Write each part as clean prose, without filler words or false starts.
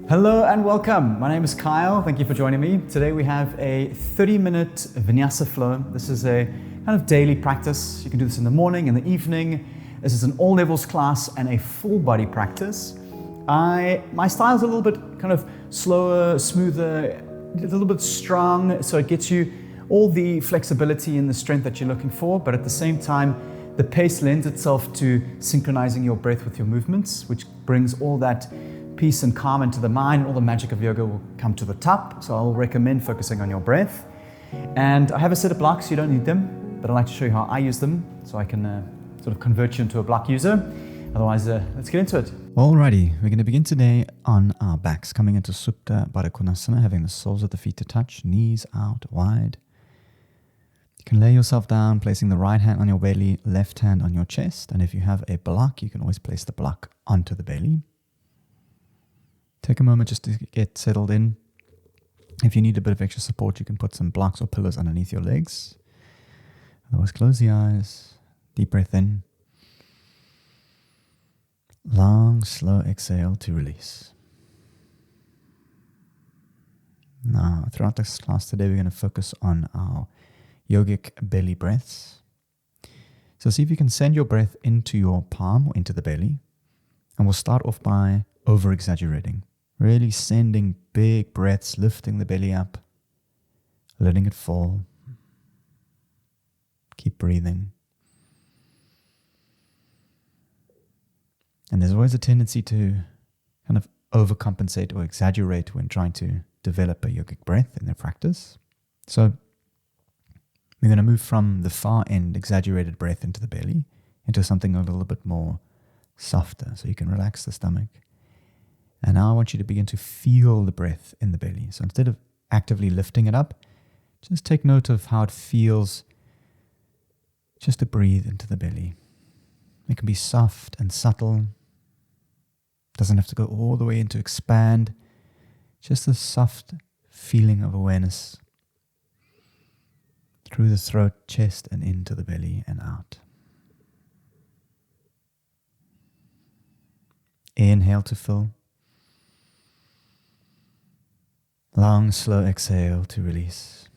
Hello and welcome. My name is Kyle. Thank you for joining me. Today we have a 30-minute vinyasa flow. This is a kind of daily practice. You can do this in the morning, in the evening. This is an all levels class and a full body practice. My style is a little bit kind of slower, smoother, a little bit strong, so it gets you all the flexibility and the strength that you're looking for, but at the same time, the pace lends itself to synchronizing your breath with your movements, which brings all that peace and calm into the mind, and all the magic of yoga will come to the top. So I'll recommend focusing on your breath. And I have a set of blocks, you don't need them, but I'd like to show you how I use them so I can sort of convert you into a block user. Otherwise, let's get into it. Alrighty, we're going to begin today on our backs, coming into Supta Baddha Konasana, having the soles of the feet to touch, knees out wide. You can lay yourself down, placing the right hand on your belly, left hand on your chest. And if you have a block, you can always place the block onto the belly. Take a moment just to get settled in. If you need a bit of extra support, you can put some blocks or pillows underneath your legs. Otherwise, close the eyes. Deep breath in. Long, slow exhale to release. Now, throughout this class today, we're going to focus on our yogic belly breaths. So see if you can send your breath into your palm or into the belly. And we'll start off by over-exaggerating. Really sending big breaths, lifting the belly up, letting it fall. Keep breathing. And there's always a tendency to kind of overcompensate or exaggerate when trying to develop a yogic breath in their practice. So we're going to move from the far end exaggerated breath into the belly into something a little bit more softer, so you can relax the stomach. And now I want you to begin to feel the breath in the belly. So instead of actively lifting it up, just take note of how it feels just to breathe into the belly. It can be soft and subtle. Doesn't have to go all the way into expand. Just a soft feeling of awareness through the throat, chest, and into the belly and out. Inhale to fill. Long, slow exhale to release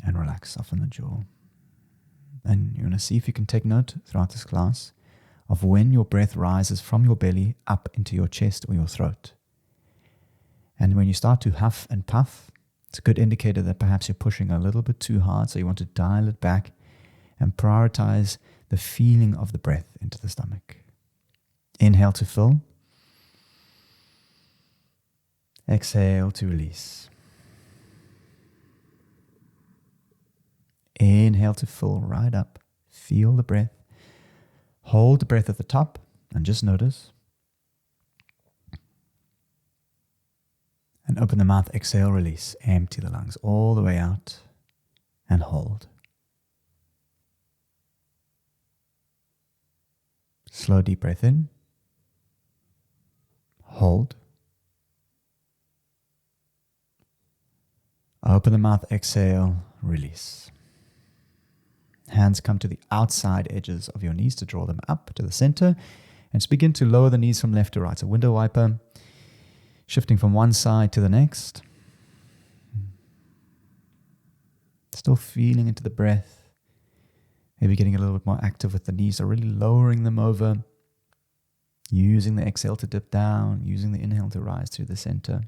and relax, soften the jaw. And you're going to see if you can take note throughout this class of when your breath rises from your belly up into your chest or your throat. And when you start to huff and puff, it's a good indicator that perhaps you're pushing a little bit too hard, so you want to dial it back and prioritize the feeling of the breath into the stomach. Inhale to fill. Exhale to release. Inhale to fill right up. Feel the breath. Hold the breath at the top and just notice. And open the mouth, exhale, release. Empty the lungs all the way out and hold. Slow deep breath in. Hold. Open the mouth, exhale, release. Hands come to the outside edges of your knees to draw them up to the center. And just begin to lower the knees from left to right. So window wiper, shifting from one side to the next. Still feeling into the breath. Maybe getting a little bit more active with the knees. So really lowering them over. Using the exhale to dip down. Using the inhale to rise through the center.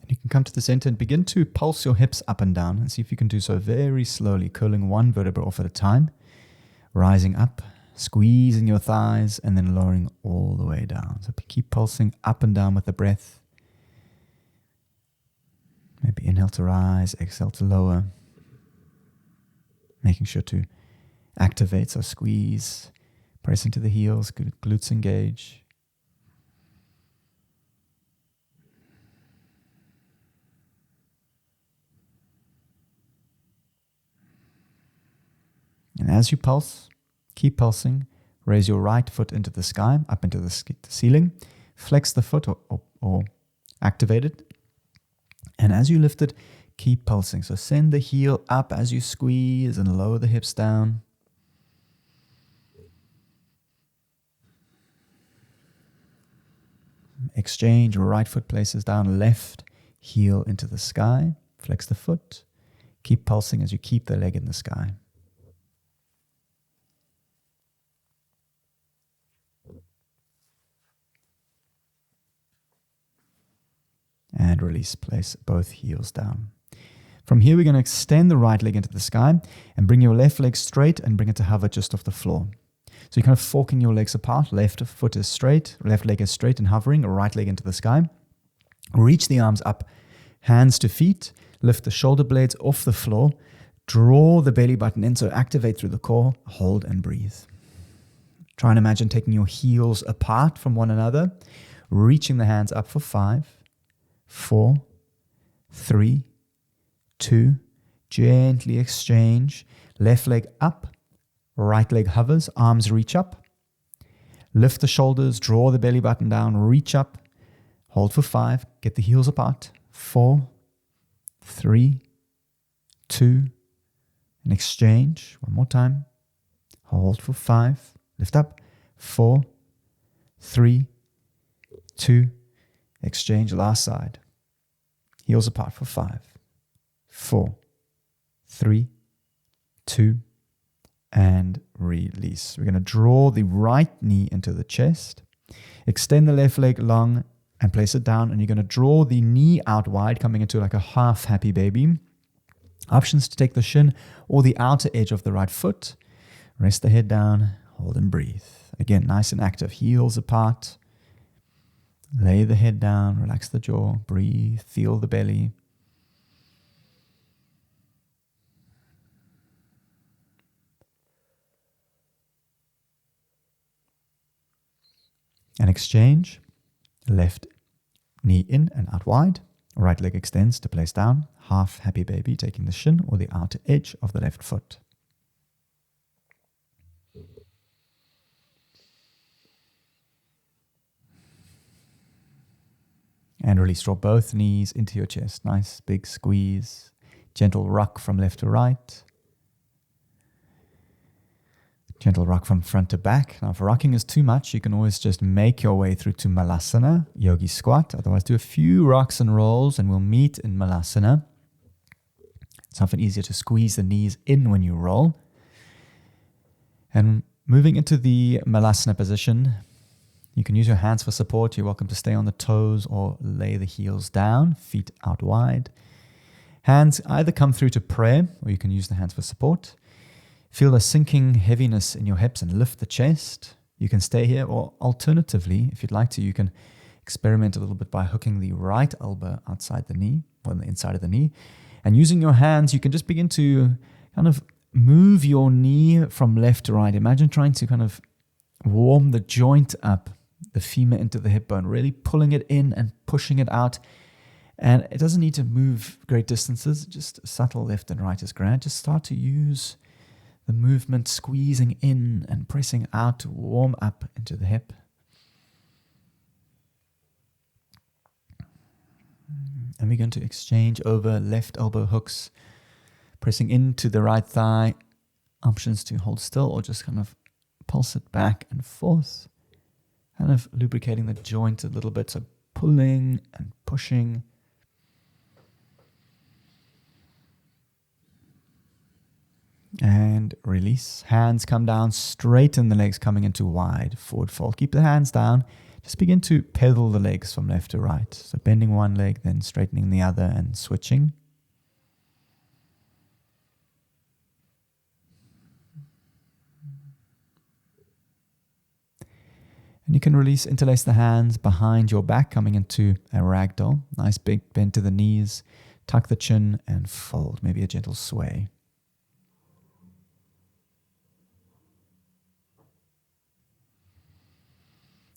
You can come to the center and begin to pulse your hips up and down and see if you can do so very slowly, curling one vertebra off at a time, rising up, squeezing your thighs, and then lowering all the way down. So keep pulsing up and down with the breath. Maybe inhale to rise, exhale to lower. Making sure to activate, so squeeze, press into the heels, glutes engage. And as you pulse, keep pulsing. Raise your right foot into the sky, up into the ceiling. Flex the foot or activate it. And as you lift it, Keep pulsing. So send the heel up as you squeeze and lower the hips down. Exchange, right foot places down, left heel into the sky. Flex the foot. Keep pulsing as you keep the leg in the sky. And release, place both heels down. From here, we're going to extend the right leg into the sky and bring your left leg straight and bring it to hover just off the floor. So you're kind of forking your legs apart. Left foot is straight, left leg is straight and hovering, right leg into the sky. Reach the arms up, hands to feet, lift the shoulder blades off the floor, draw the belly button in, so activate through the core, hold and breathe. Try and imagine taking your heels apart from one another, reaching the hands up for 5, 4, 3, 2, gently exchange, left leg up, right leg hovers, arms reach up, lift the shoulders, draw the belly button down, reach up, hold for 5, get the heels apart, 4, 3, 2, and exchange, one more time, hold for 5, lift up, 4, 3, 2, exchange, last side, heels apart for 5, 4, 3, 2, and release. We're going to draw the right knee into the chest, extend the left leg long and place it down, and you're going to draw the knee out wide, coming into like a half happy baby. Options to take the shin or the outer edge of the right foot. Rest the head down, hold and breathe. Again, nice and active, heels apart. Lay the head down, relax the jaw, breathe, feel the belly. And exchange, left knee in and out wide, right leg extends to place down, half happy baby, taking the shin or the outer edge of the left foot. And release, draw both knees into your chest, nice big squeeze, gentle rock from left to right. Gentle rock from front to back. Now, if rocking is too much, you can always just make your way through to Malasana, Yogi Squat. Otherwise, do a few rocks and rolls, and we'll meet in Malasana. It's often easier to squeeze the knees in when you roll. And moving into the Malasana position, you can use your hands for support. You're welcome to stay on the toes or lay the heels down, feet out wide. Hands either come through to prayer, or you can use the hands for support. Feel a sinking heaviness in your hips and lift the chest. You can stay here, or alternatively, if you'd like to, you can experiment a little bit by hooking the right elbow outside the knee, or on the inside of the knee. And using your hands, you can just begin to kind of move your knee from left to right. Imagine trying to kind of warm the joint up, the femur into the hip bone, really pulling it in and pushing it out. And it doesn't need to move great distances, just subtle left and right is grand. Just start to use the movement, squeezing in and pressing out to warm up into the hip. And we're going to exchange over left elbow hooks, pressing into the right thigh. Options to hold still or just kind of pulse it back and forth, kind of lubricating the joint a little bit, so pulling and pushing. And release. Hands come down, straighten the legs coming into wide forward fold. Keep the hands down. Just begin to pedal the legs from left to right. So bending one leg, then straightening the other and switching. And you can release, interlace the hands behind your back, coming into a ragdoll. Nice big bend to the knees. Tuck the chin and fold. Maybe a gentle sway.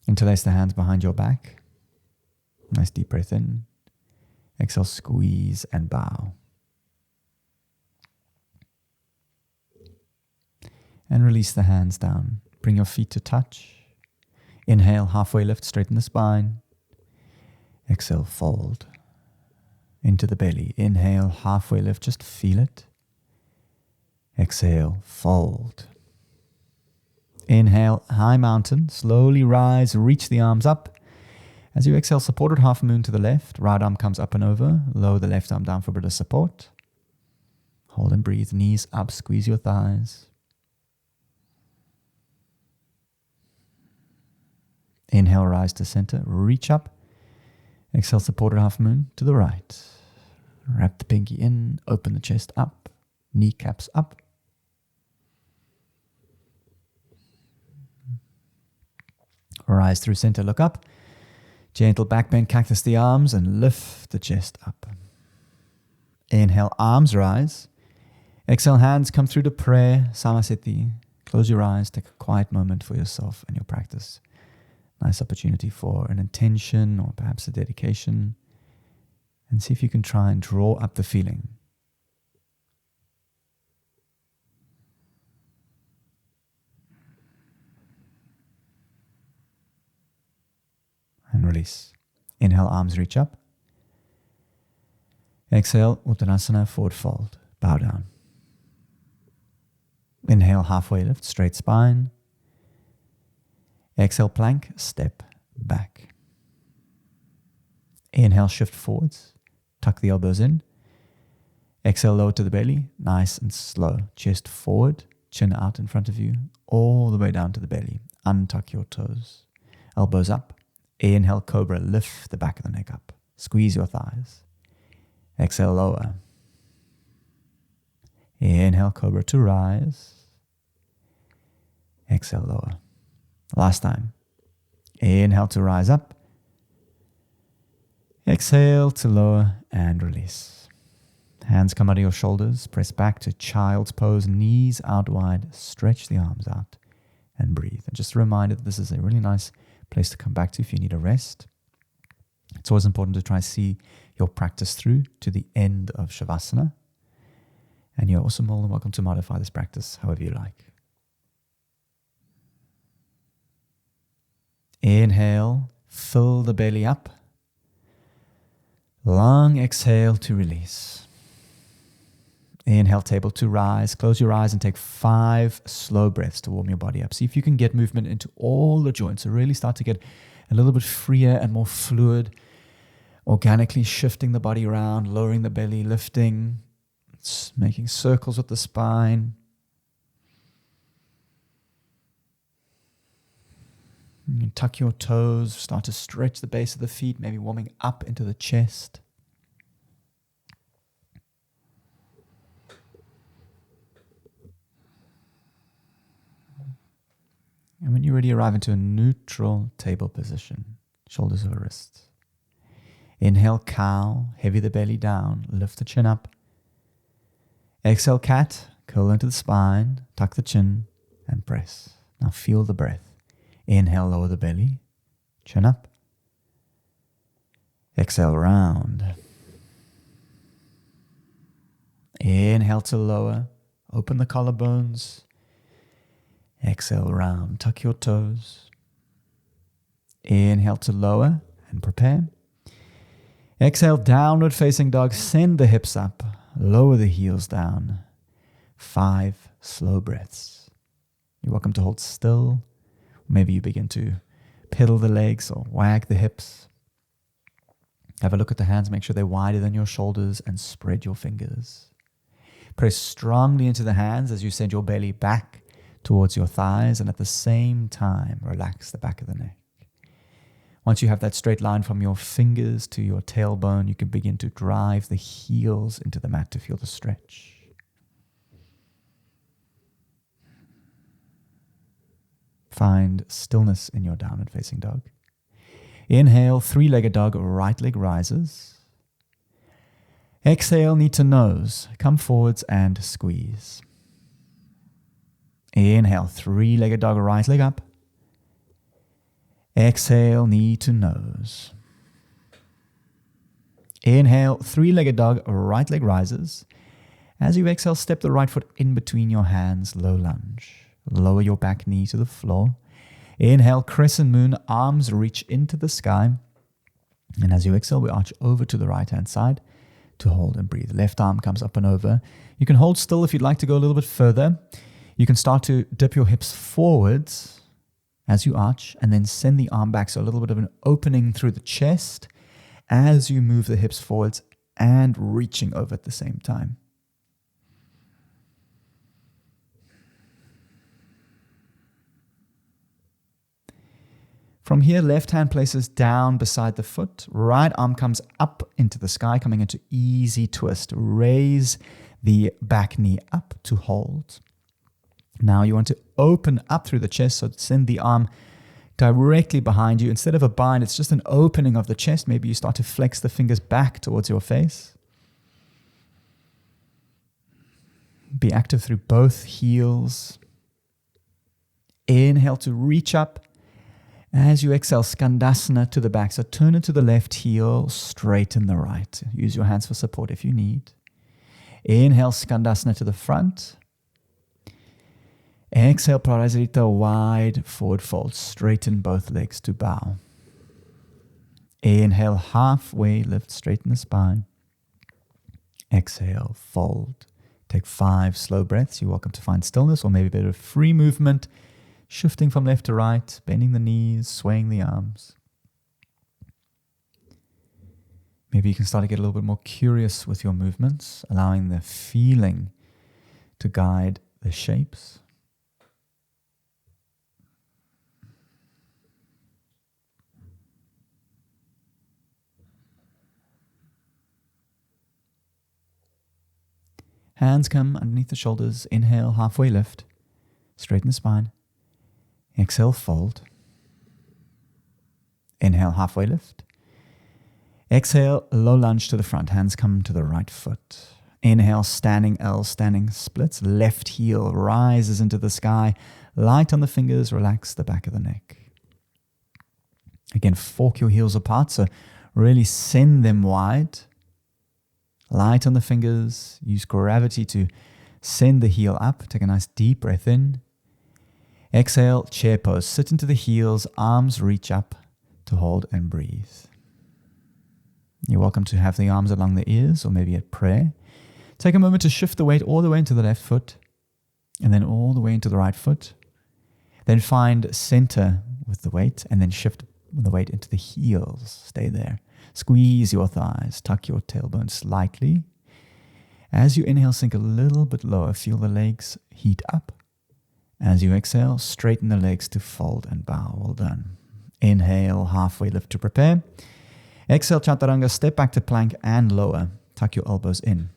Interlace the hands behind your back. Nice deep breath in. Exhale, squeeze and bow. And release the hands down. Bring your feet to touch. Inhale, halfway lift, straighten the spine. Exhale, fold. into the belly. Inhale, halfway lift, just feel it. Exhale, fold. Inhale, high mountain, slowly rise, reach the arms up. As you exhale, supported half moon to the left, right arm comes up and over, lower the left arm down for a bit of support. Hold and breathe, knees up, squeeze your thighs. Inhale, rise to center, reach up. Exhale, supported half moon to the right. Wrap the pinky in, open the chest up, kneecaps up. Rise through center, look up. Gentle back bend, cactus the arms, and lift the chest up. Inhale, arms rise. Exhale, hands come through to prayer, samasthiti. Close your eyes, take a quiet moment for yourself and your practice. Nice opportunity for an intention or perhaps a dedication. And see if you can try and draw up the feeling. And release. Inhale, arms reach up. Exhale, Uttanasana, forward fold. Bow down. Inhale, halfway lift, straight spine. Exhale, plank, step back. Inhale, shift forwards. Tuck the elbows in. Exhale, lower to the belly. Nice and slow. Chest forward, chin out in front of you, all the way down to the belly. Untuck your toes. Elbows up. Inhale, cobra, lift the back of the neck up. Squeeze your thighs. Exhale, lower. Inhale, cobra to rise. Exhale, lower. Last time. Inhale to rise up. Exhale to lower and release. Hands come out of your shoulders. Press back to child's pose. Knees out wide. Stretch the arms out and breathe. And just a reminder that this is a really nice place to come back to if you need a rest. It's always important to try to see your practice through to the end of Shavasana. And you're also more than welcome to modify this practice however you like. Inhale, fill the belly up. Long exhale to release. Inhale, table to rise. Close your eyes and take 5 slow breaths to warm your body up. See if you can get movement into all the joints. So really start to get a little bit freer and more fluid. Organically shifting the body around, lowering the belly, lifting, making circles with the spine. You tuck your toes, start to stretch the base of the feet, maybe warming up into the chest. And when you're ready, arrive into a neutral table position, shoulders over wrists. Inhale, cow, heavy the belly down, lift the chin up. Exhale, cat, curl into the spine, tuck the chin, and press. Now feel the breath. Inhale, lower the belly, chin up. Exhale, round. Inhale to lower, open the collarbones. Exhale, round, tuck your toes. Inhale to lower and prepare. Exhale, downward facing dog, send the hips up, lower the heels down. 5 slow breaths. You're welcome to hold still. Maybe you begin to pedal the legs or wag the hips. Have a look at the hands, make sure they're wider than your shoulders, and spread your fingers. Press strongly into the hands as you send your belly back towards your thighs, and at the same time, relax the back of the neck. Once you have that straight line from your fingers to your tailbone, you can begin to drive the heels into the mat to feel the stretch. Find stillness in your downward facing dog. Inhale, 3-legged dog, right leg rises. Exhale, knee to nose. Come forwards and squeeze. Inhale, 3-legged dog, right leg up. Exhale, knee to nose. Inhale, 3-legged dog, right leg rises. As you exhale, step the right foot in between your hands, low lunge. Lower your back knee to the floor. Inhale, crescent moon, arms reach into the sky. And as you exhale, we arch over to the right-hand side. to hold and breathe. Left arm comes up and over. You can hold still if you'd like to go a little bit further. You can start to dip your hips forwards as you arch and then send the arm back. So a little bit of an opening through the chest as you move the hips forwards and reaching over at the same time. From here, left hand places down beside the foot. Right arm comes up into the sky, coming into easy twist. Raise the back knee up to hold. Now you want to open up through the chest, so send the arm directly behind you. Instead of a bind, it's just an opening of the chest. Maybe you start to flex the fingers back towards your face. Be active through both heels. Inhale to reach up. As you exhale, Skandasana to the back. So turn into the left heel, straighten the right. Use your hands for support if you need. Inhale, Skandasana to the front. Exhale, Parasarita, wide forward fold. Straighten both legs to bow. Inhale, halfway lift, straighten the spine. Exhale, fold. Take 5 slow breaths. You're welcome to find stillness or maybe a bit of free movement. Shifting from left to right, bending the knees, swaying the arms. Maybe you can start to get a little bit more curious with your movements, allowing the feeling to guide the shapes. Hands come underneath the shoulders. Inhale, halfway lift. Straighten the spine. Exhale, fold. Inhale, halfway lift. Exhale, low lunge to the front. Hands come to the right foot. Inhale, standing L, standing splits. Left heel rises into the sky. Light on the fingers, relax the back of the neck. Again, fork your heels apart, so really send them wide. Light on the fingers. Use gravity to send the heel up. Take a nice deep breath in. Exhale, chair pose. Sit into the heels, arms reach up to hold and breathe. You're welcome to have the arms along the ears or maybe at prayer. Take a moment to shift the weight all the way into the left foot and then all the way into the right foot. Then find center with the weight and then shift the weight into the heels. Stay there. Squeeze your thighs, tuck your tailbone slightly. As you inhale, sink a little bit lower. Feel the legs heat up. As you exhale, straighten the legs to fold and bow. Well done. Inhale, halfway lift to prepare. Exhale, Chaturanga, step back to plank and lower. Tuck your elbows in.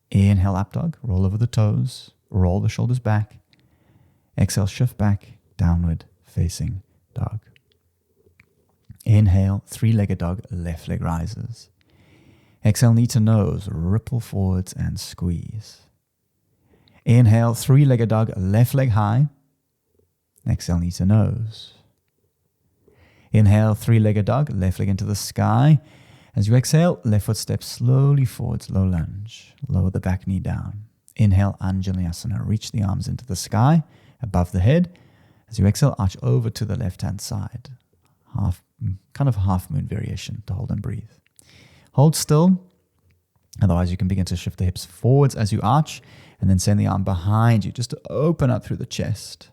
Inhale, up dog, roll over the toes, roll the shoulders back. Exhale, shift back, downward facing dog. Inhale, 3-legged dog, left leg rises. Exhale, knee to nose, ripple forwards and squeeze. Inhale, 3-legged dog, left leg high. Exhale, knee to nose. Inhale, 3-legged dog, left leg into the sky. As you exhale, left foot steps slowly forwards, low lunge. Lower the back knee down. Inhale, Anjalayasana. Reach the arms into the sky, above the head. As you exhale, arch over to the left-hand side. Half moon variation to hold and breathe. Hold still. Otherwise, you can begin to shift the hips forwards as you arch and then send the arm behind you just to open up through the chest.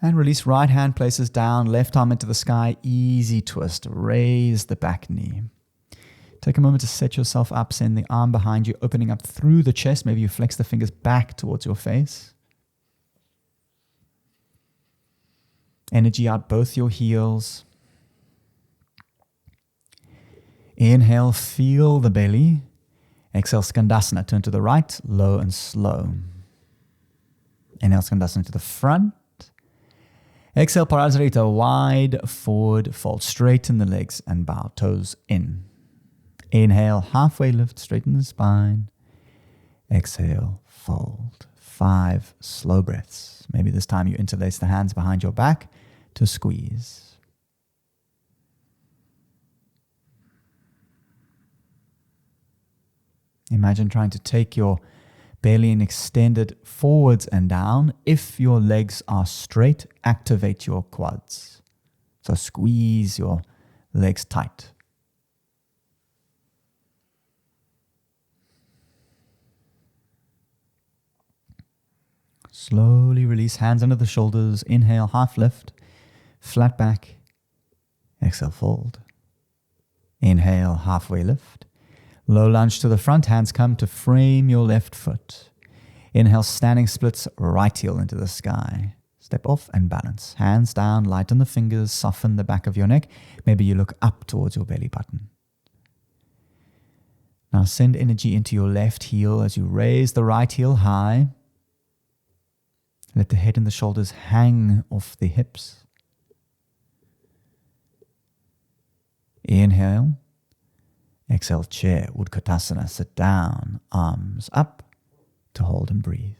And release. Right hand places down, left arm into the sky. Easy twist. Raise the back knee. Take a moment to set yourself up. Send the arm behind you, opening up through the chest. Maybe you flex the fingers back towards your face. Energy out both your heels. Inhale, feel the belly. Exhale, Skandasana. Turn to the right, low and slow. Inhale, Skandasana to the front. Exhale, Parasarita, wide forward fold. Straighten the legs and bow, toes in. Inhale, halfway lift, straighten the spine. Exhale, fold. 5 slow breaths. Maybe this time you interlace the hands behind your back to squeeze. Imagine trying to take your belly and extended forwards and down. If your legs are straight, activate your quads. So squeeze your legs tight. Slowly release, hands under the shoulders. Inhale, half lift, flat back. Exhale, fold. Inhale, halfway lift. Low lunge to the front, hands come to frame your left foot. Inhale, standing splits, right heel into the sky. Step off and balance. Hands down, lighten the fingers, soften the back of your neck. Maybe you look up towards your belly button. Now send energy into your left heel as you raise the right heel high. Let the head and the shoulders hang off the hips. Inhale. Exhale, chair, Utkatasana, sit down, arms up to hold and breathe.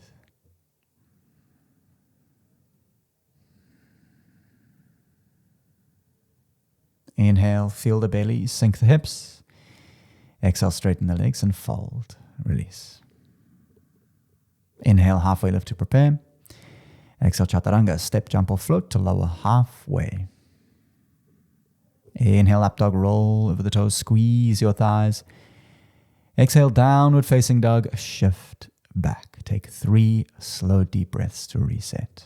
Inhale, feel the belly, sink the hips. Exhale, straighten the legs and fold, release. Inhale, halfway lift to prepare. Exhale, chaturanga, step, jump or float to lower halfway. Inhale, up dog, roll over the toes, squeeze your thighs. Exhale, downward facing dog, shift back. Take 3 slow deep breaths to reset.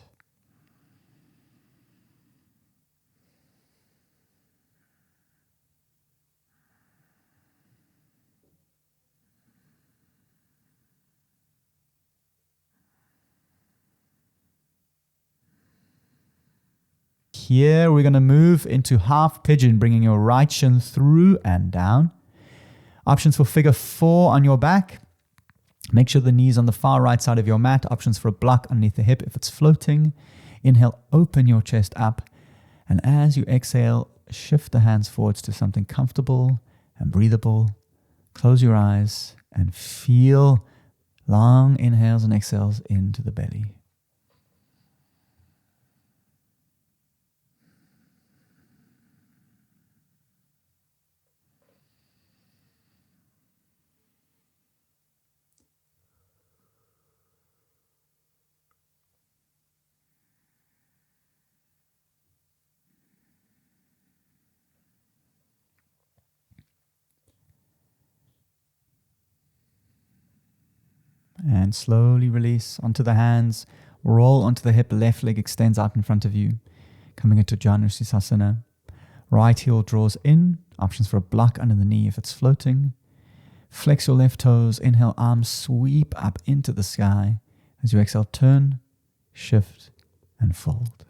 Here we're going to move into half pigeon, bringing your right shin through and down. Options for figure 4 on your back. Make sure the knees on the far right side of your mat. Options for a block underneath the hip if it's floating. Inhale, open your chest up. And as you exhale, shift the hands forwards to something comfortable and breathable. Close your eyes and feel long inhales and exhales into the belly. And slowly release onto the hands. Roll onto the hip. Left leg extends out in front of you. Coming into Janu Sirsasana. Right heel draws in. Options for a block under the knee if it's floating. Flex your left toes. Inhale, arms sweep up into the sky. As you exhale, turn, shift, and fold.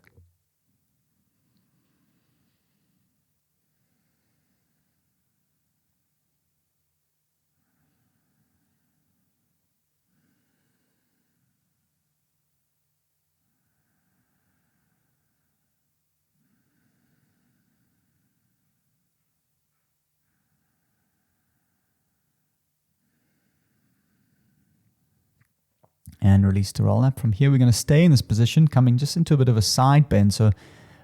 And release to roll up. From here, we're going to stay in this position, coming just into a bit of a side bend. So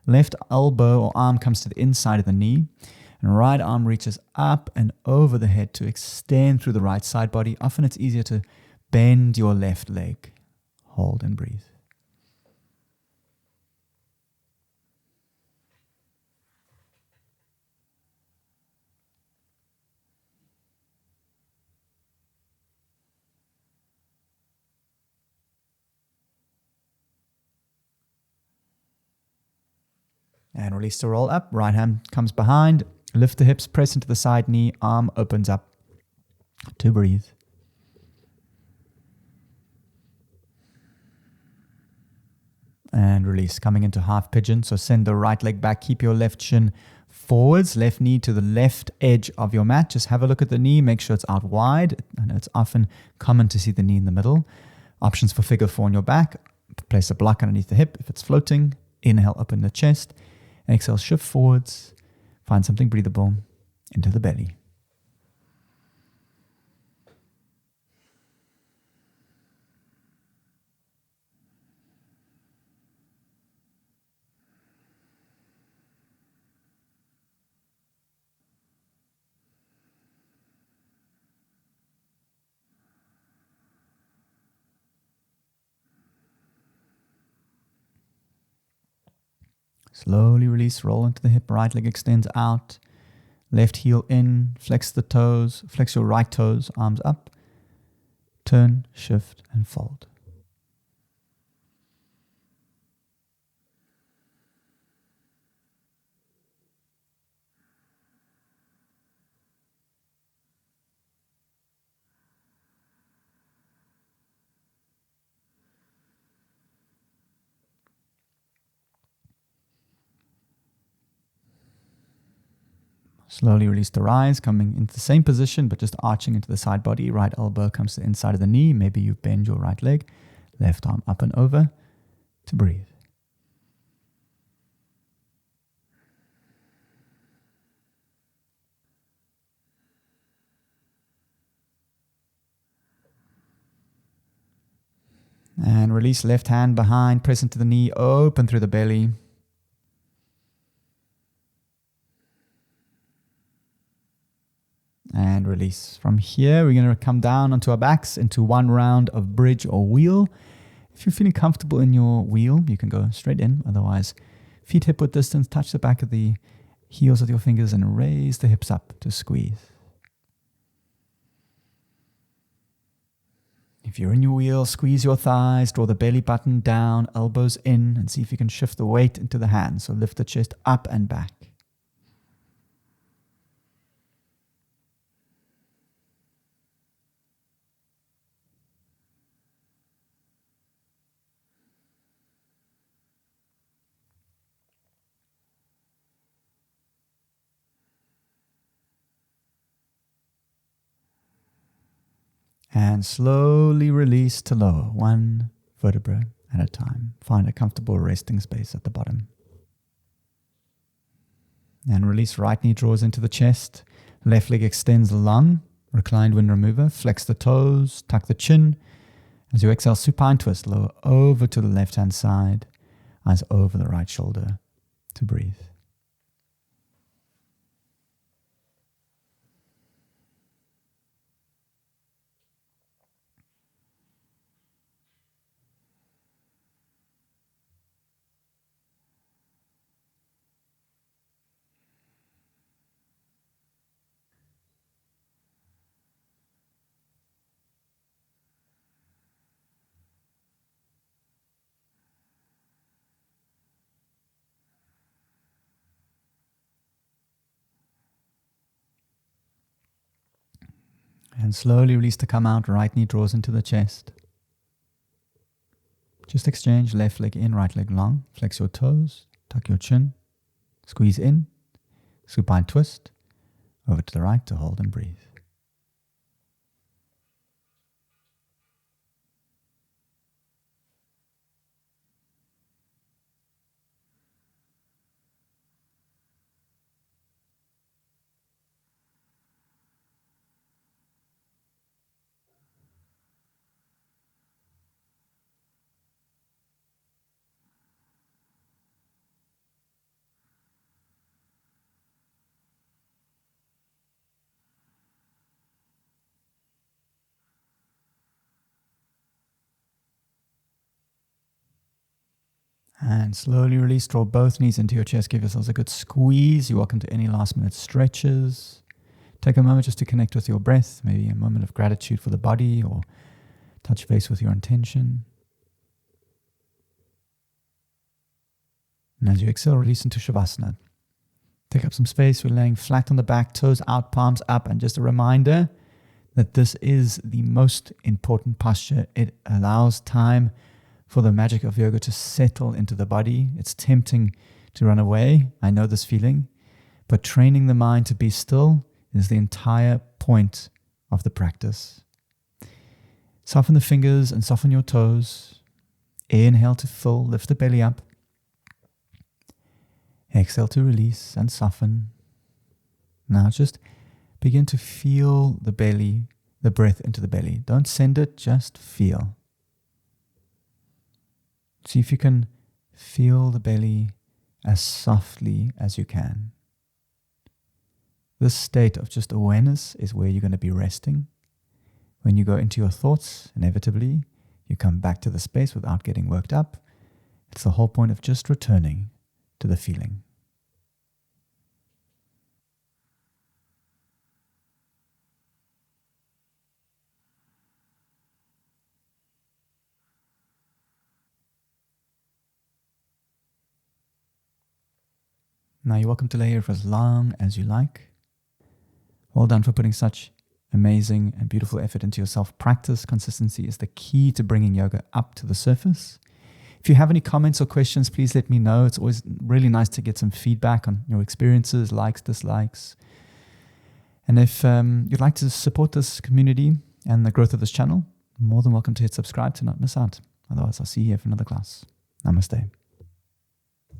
left elbow or arm comes to the inside of the knee, and right arm reaches up and over the head to extend through the right side body. Often it's easier to bend your left leg. Hold and breathe. And release to roll up. Right hand comes behind. Lift the hips, press into the side knee. Arm opens up to breathe. And release, coming into half pigeon. So send the right leg back. Keep your left shin forwards. Left knee to the left edge of your mat. Just have a look at the knee. Make sure it's out wide. I know it's often common to see the knee in the middle. Options for figure 4 on your back. Place a block underneath the hip if it's floating. Inhale, open the chest. Exhale, shift forwards. Find something breathable into the belly. Slowly release, roll into the hip, right leg extends out. Left heel in, flex the toes, flex your right toes, arms up. Turn, shift, and fold. Slowly release the rise, coming into the same position, but just arching into the side body. Right elbow comes to the inside of the knee. Maybe you bend your right leg. Left arm up and over to breathe. And release left hand behind, press into the knee, open through the belly. And release. From here, we're going to come down onto our backs into one round of bridge or wheel. If you're feeling comfortable in your wheel, you can go straight in. Otherwise, feet hip width distance, touch the back of the heels with your fingers and raise the hips up to squeeze. If you're in your wheel, squeeze your thighs, draw the belly button down, elbows in, and see if you can shift the weight into the hands. So lift the chest up and back. And slowly release to lower, one vertebra at a time. Find a comfortable resting space at the bottom. And release, right knee draws into the chest. Left leg extends long, reclined wind remover. Flex the toes, tuck the chin. As you exhale, supine twist, lower over to the left-hand side. Eyes over the right shoulder to breathe. And slowly release to come out. Right knee draws into the chest. Just exchange left leg in, right leg long. Flex your toes, tuck your chin, squeeze in, supine twist, over to the right to hold and breathe. And slowly release, draw both knees into your chest. Give yourselves a good squeeze. You're welcome to any last minute stretches. Take a moment just to connect with your breath, maybe a moment of gratitude for the body or touch base with your intention. And as you exhale, release into Shavasana. Take up some space. We're laying flat on the back, toes out, palms up. And just a reminder that this is the most important posture. It allows time for the magic of yoga to settle into the body. It's tempting to run away. I know this feeling. But training the mind to be still is the entire point of the practice. Soften the fingers and soften your toes. Inhale to fill, lift the belly up. Exhale to release and soften. Now just begin to feel the belly, the breath into the belly. Don't send it, just feel. See if you can feel the belly as softly as you can. This state of just awareness is where you're going to be resting. When you go into your thoughts, inevitably, you come back to the space without getting worked up. It's the whole point of just returning to the feeling. Now you're welcome to lay here for as long as you like. Well done for putting such amazing and beautiful effort into your self-practice. Consistency is the key to bringing yoga up to the surface. If you have any comments or questions, please let me know. It's always really nice to get some feedback on your experiences, likes, dislikes. And if you'd like to support this community and the growth of this channel, more than welcome to hit subscribe to not miss out. Otherwise, I'll see you here for another class. Namaste.